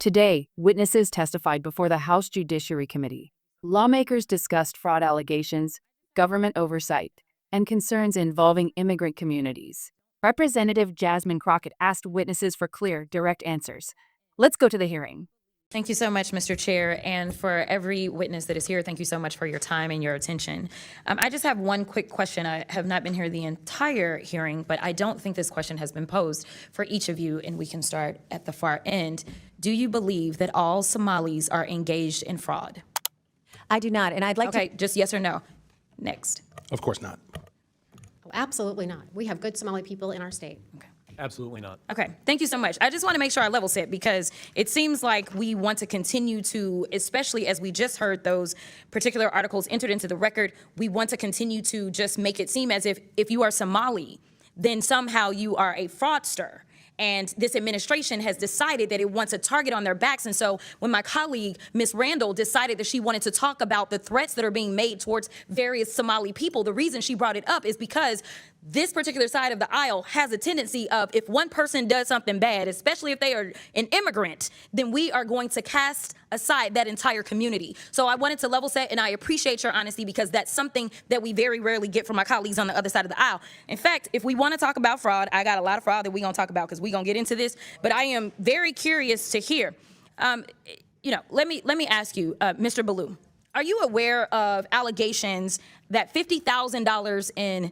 Today, witnesses testified before the House Judiciary Committee. Lawmakers discussed fraud allegations, government oversight, and concerns involving immigrant communities. Representative Jasmine Crockett asked witnesses for clear, direct answers. Let's go to the hearing. Thank you so much, Mr. Chair, and for every witness that is here, thank you so much for your time and your attention. I just have one quick question. I have not been here the entire hearing, but I don't think this question has been posed for each of you, and we can start at the far end. Do you believe that all Somalis are engaged in fraud? I do not, and I'd like Okay, just yes or no. Next. Of course not. Oh, absolutely not. We have good Somali people in our state. Okay. Absolutely not. Okay, thank you so much. I just want to make sure I level set because it seems like we want to continue to, especially as we just heard those particular articles entered into the record, we want to continue to just make it seem as if you are Somali, then somehow you are a fraudster. And this administration has decided that it wants a target on their backs. And so when my colleague, Ms. Randall, decided that she wanted to talk about the threats that are being made towards various Somali people, the reason she brought it up is because this particular side of the aisle has a tendency of if one person does something bad, especially if they are an immigrant, then we are going to cast aside that entire community. So I wanted to level set, and I appreciate your honesty because that's something that we very rarely get from my colleagues on the other side of the aisle. In fact, if we want to talk about fraud, I got a lot of fraud that we're going to talk about because we're going to get into this, but I am very curious to hear. Let me ask you, Mr. Ballou, are you aware of allegations that $50,000 in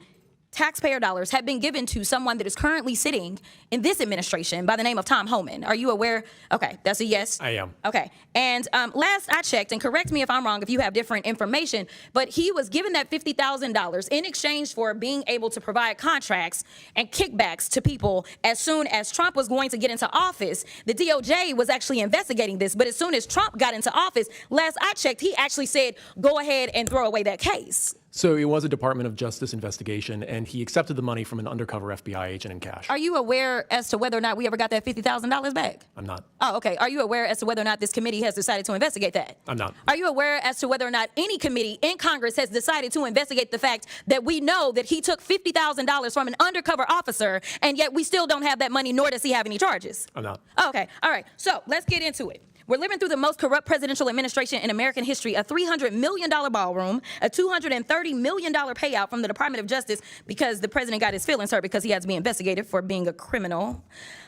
taxpayer dollars have been given to someone that is currently sitting in this administration by the name of Tom Homan? Are you aware? Okay, that's a yes. I am. Okay, and last I checked, and correct me if I'm wrong if you have different information, but he was given that $50,000 in exchange for being able to provide contracts and kickbacks to people as soon as Trump was going to get into office. The DOJ was actually investigating this, but as soon as Trump got into office, last I checked, he actually said, go ahead and throw away that case. So it was a Department of Justice investigation, and he accepted the money from an undercover FBI agent in cash. Are you aware as to whether or not we ever got that $50,000 back? I'm not. Oh, okay. Are you aware as to whether or not this committee has decided to investigate that? I'm not. Are you aware as to whether or not any committee in Congress has decided to investigate the fact that we know that he took $50,000 from an undercover officer, and yet we still don't have that money, nor does he have any charges? I'm not. Oh, okay. All right. So let's get into it. We're living through the most corrupt presidential administration in American history, a $300 million ballroom, a $230 million payout from the Department of Justice because the president got his feelings hurt because he has to be investigated for being a criminal.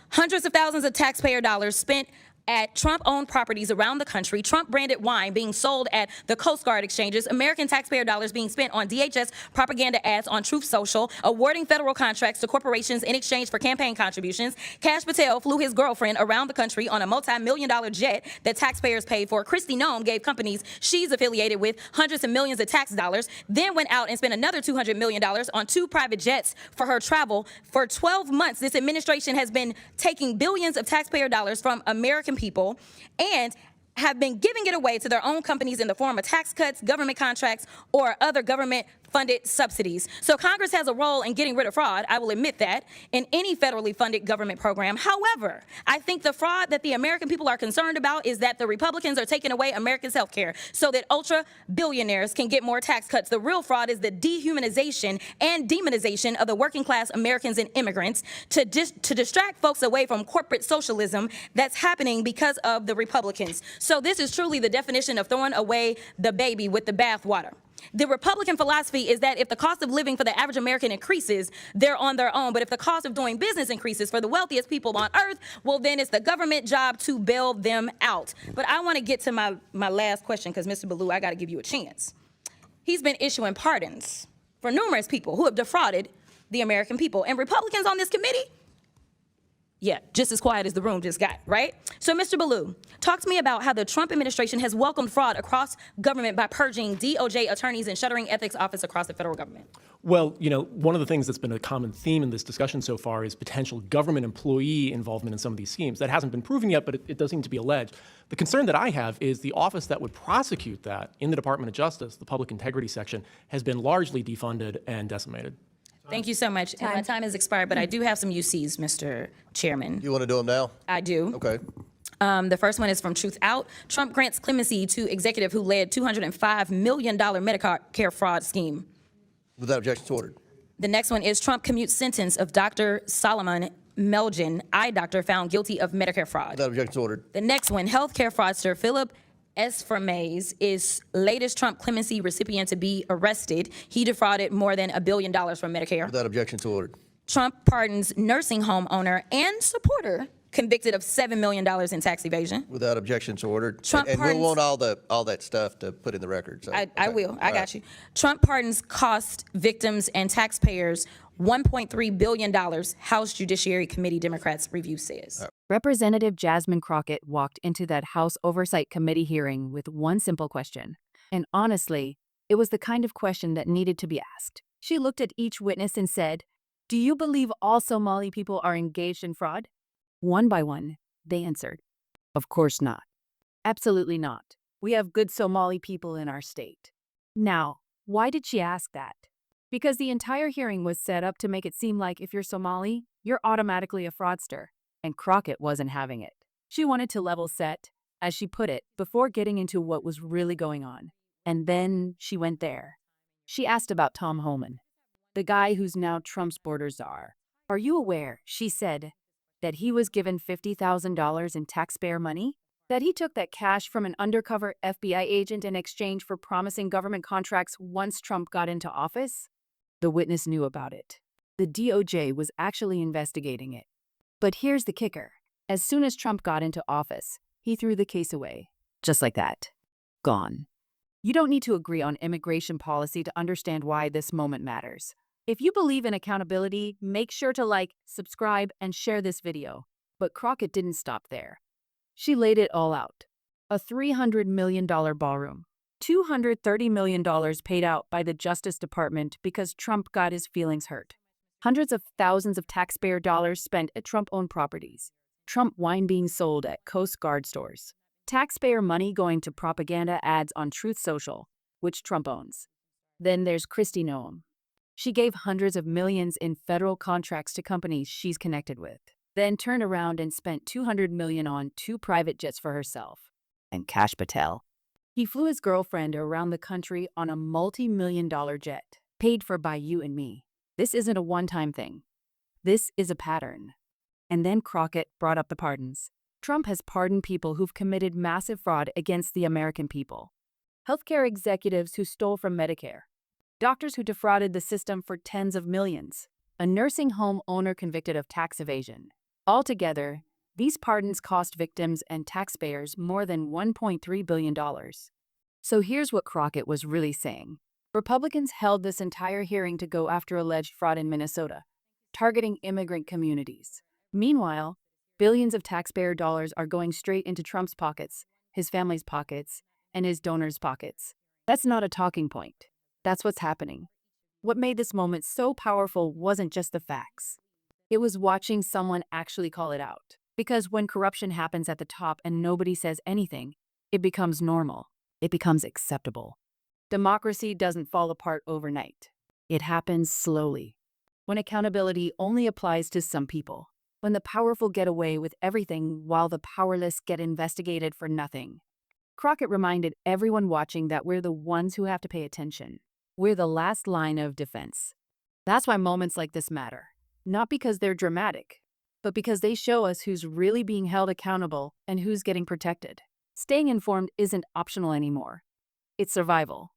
Hundreds of thousands of taxpayer dollars spent at Trump-owned properties around the country, Trump-branded wine being sold at the Coast Guard exchanges, American taxpayer dollars being spent on DHS propaganda ads on Truth Social, awarding federal contracts to corporations in exchange for campaign contributions. Kash Patel flew his girlfriend around the country on a multi-million-dollar jet that taxpayers paid for. Kristi Noem gave companies she's affiliated with hundreds of millions of tax dollars, then went out and spent another $200 million on 2 private jets for her travel. For 12 months, this administration has been taking billions of taxpayer dollars from American people and have been giving it away to their own companies in the form of tax cuts, government contracts, or other government-funded subsidies. So Congress has a role in getting rid of fraud, I will admit that, in any federally funded government program. However, I think the fraud that the American people are concerned about is that the Republicans are taking away Americans' health care so that ultra-billionaires can get more tax cuts. The real fraud is the dehumanization and demonization of the working-class Americans and immigrants to distract folks away from corporate socialism that's happening because of the Republicans. So this is truly the definition of throwing away the baby with the bathwater. The Republican philosophy is that if the cost of living for the average American increases, they're on their own. But if the cost of doing business increases for the wealthiest people on earth, well, then it's the government job to bail them out. But I want to get to my last question because, Mr. Ballou, I got to give you a chance. He's been issuing pardons for numerous people who have defrauded the American people. And Republicans on this committee, yeah, just as quiet as the room just got, right? So, Mr. Ballou, talk to me about how the Trump administration has welcomed fraud across government by purging DOJ attorneys and shuttering ethics office across the federal government. Well, one of the things that's been a common theme in this discussion so far is potential government employee involvement in some of these schemes. That hasn't been proven yet, but it does seem to be alleged. The concern that I have is the office that would prosecute that in the Department of Justice, the Public Integrity Section, has been largely defunded and decimated. Thank you so much. And my time has expired, but I do have some UCs, Mr. Chairman. You want to do them now? I do. Okay. The first one is from Truth Out. Trump grants clemency to executive who led $205 million Medicare fraud scheme. Without objection, ordered. The next one is Trump commutes sentence of Dr. Solomon Melgen, eye doctor, found guilty of Medicare fraud. Without objection, so ordered. The next one, healthcare fraudster Philip Esframaze is latest Trump clemency recipient to be arrested. He defrauded more than $1 billion from Medicare. Without objection, so ordered. Trump pardons nursing home owner and supporter convicted of $7 million in tax evasion. Without objection, so ordered. Trump and pardons- we'll want all that stuff to put in the record. So, I will. I got you. Trump pardons cost victims and taxpayers $1.3 billion, House Judiciary Committee Democrats review says. Representative Jasmine Crockett walked into that House Oversight Committee hearing with one simple question. And honestly, it was the kind of question that needed to be asked. She looked at each witness and said, "Do you believe all Somali people are engaged in fraud?" One by one, they answered, "Of course not. Absolutely not. We have good Somali people in our state." Now, why did she ask that? Because the entire hearing was set up to make it seem like if you're Somali, you're automatically a fraudster. And Crockett wasn't having it. She wanted to level set, as she put it, before getting into what was really going on. And then she went there. She asked about Tom Homan, the guy who's now Trump's border czar. "Are you aware," she said, "that he was given $50,000 in taxpayer money? That he took that cash from an undercover FBI agent in exchange for promising government contracts once Trump got into office?" The witness knew about it. The DOJ was actually investigating it. But here's the kicker. As soon as Trump got into office, he threw the case away. Just like that. Gone. You don't need to agree on immigration policy to understand why this moment matters. If you believe in accountability, make sure to like, subscribe, and share this video. But Crockett didn't stop there. She laid it all out. A $300 million ballroom. $230 million paid out by the Justice Department because Trump got his feelings hurt. Hundreds of thousands of taxpayer dollars spent at Trump-owned properties. Trump wine being sold at Coast Guard stores. Taxpayer money going to propaganda ads on Truth Social, which Trump owns. Then there's Kristi Noem. She gave hundreds of millions in federal contracts to companies she's connected with. Then turned around and spent $200 million on 2 private jets for herself. And Kash Patel. He flew his girlfriend around the country on a multi-million-dollar jet, paid for by you and me. This isn't a one-time thing. This is a pattern. And then Crockett brought up the pardons. Trump has pardoned people who've committed massive fraud against the American people. Healthcare executives who stole from Medicare. Doctors who defrauded the system for tens of millions. A nursing home owner convicted of tax evasion. Altogether, these pardons cost victims and taxpayers more than $1.3 billion. So here's what Crockett was really saying. Republicans held this entire hearing to go after alleged fraud in Minnesota, targeting immigrant communities. Meanwhile, billions of taxpayer dollars are going straight into Trump's pockets, his family's pockets, and his donors' pockets. That's not a talking point. That's what's happening. What made this moment so powerful wasn't just the facts. It was watching someone actually call it out. Because when corruption happens at the top and nobody says anything, it becomes normal. It becomes acceptable. Democracy doesn't fall apart overnight. It happens slowly. When accountability only applies to some people. When the powerful get away with everything while the powerless get investigated for nothing. Crockett reminded everyone watching that we're the ones who have to pay attention. We're the last line of defense. That's why moments like this matter. Not because they're dramatic, but because they show us who's really being held accountable and who's getting protected. Staying informed isn't optional anymore. It's survival.